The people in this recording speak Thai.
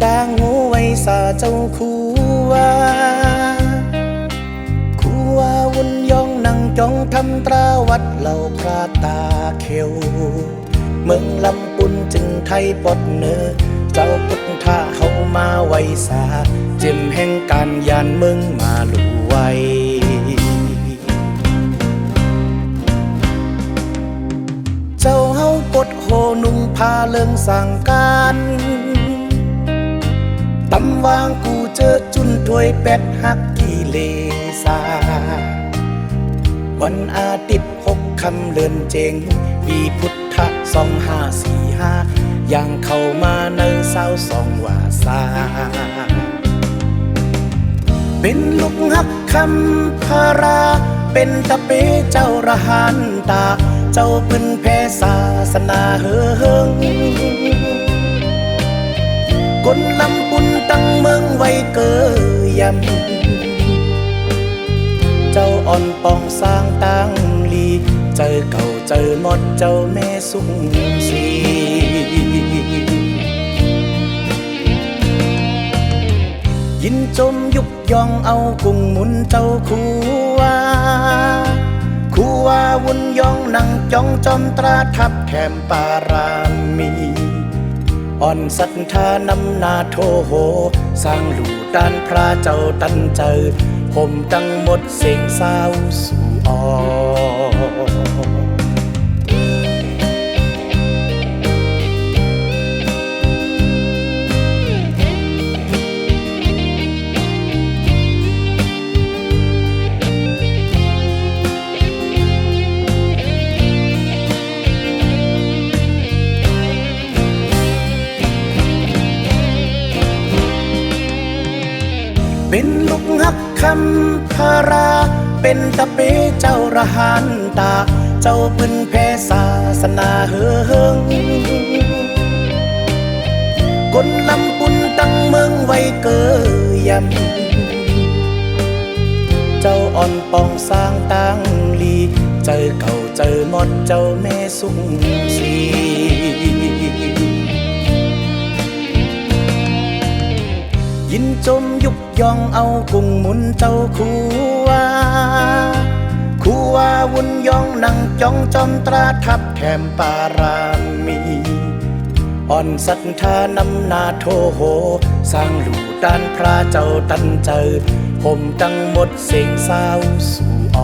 ต่างหูไว้สาเจ้าว่าวุ่นยองนั่งจ้องทำตราวัดเหล่าพระตาเขียวเมืองลำปุนจึงไทยปดเนอเจ้าพุทธะเขามาไว้สาเจิมแห่งการยานเมืองมาลุไว้เจ้าเฮากดโหนุ่งพาเลิงสั่งการตำวางกูเจอจุนถวยเป็ดหักกิเลสาวันอาทิตย์6 ค่ำเลือนเจงปีพุทธ2545ย่างเข้ามาใน22 วาษาเป็นลูกหักคำพาราเป็นตะเปเจ้าระหานตาเจ้าพื้นแผ่ศาสนาเฮิงคนลำปุนตั้งเมืองไว้เกยยำเจ้าอ่อนปองสร้างตั้งลีเจอเก่าเจอหมดเจ้าแม่สุงสียินจมยุบยองเอากุ้งหมุนเจ้าว่าวุ่นยองนั่งจ้องจอมตราทับแถมปารามีอ่อนศรัทธานำนาโทโหสร้างหลู่ด้านพระเจ้าตันเจอผมตั้งหมดเสียงเศร้าสู่อเป็นลูกหักคำพาราเป็นตะเปเจ้าระหานตาเจ้าพื้นแผ่ศาสนาเฮิงคนลำปุนตั้งเมืองไว้เกยยำเจ้าอ่อนปองสร้างตั้งลีเจอเก่าเจอหมดเจ้าแม่สุงสียินจมยุบยองเอากุ้งหมุนเจ้าว่าวุ่นยองนั่งจ้องจอมตราทับแถมปารามีอ่อนศรัทธานำนาโทโหสร้างหลู่ด้านพระเจ้าตันเจอผมตั้งหมดเสียงเศร้าสู่อ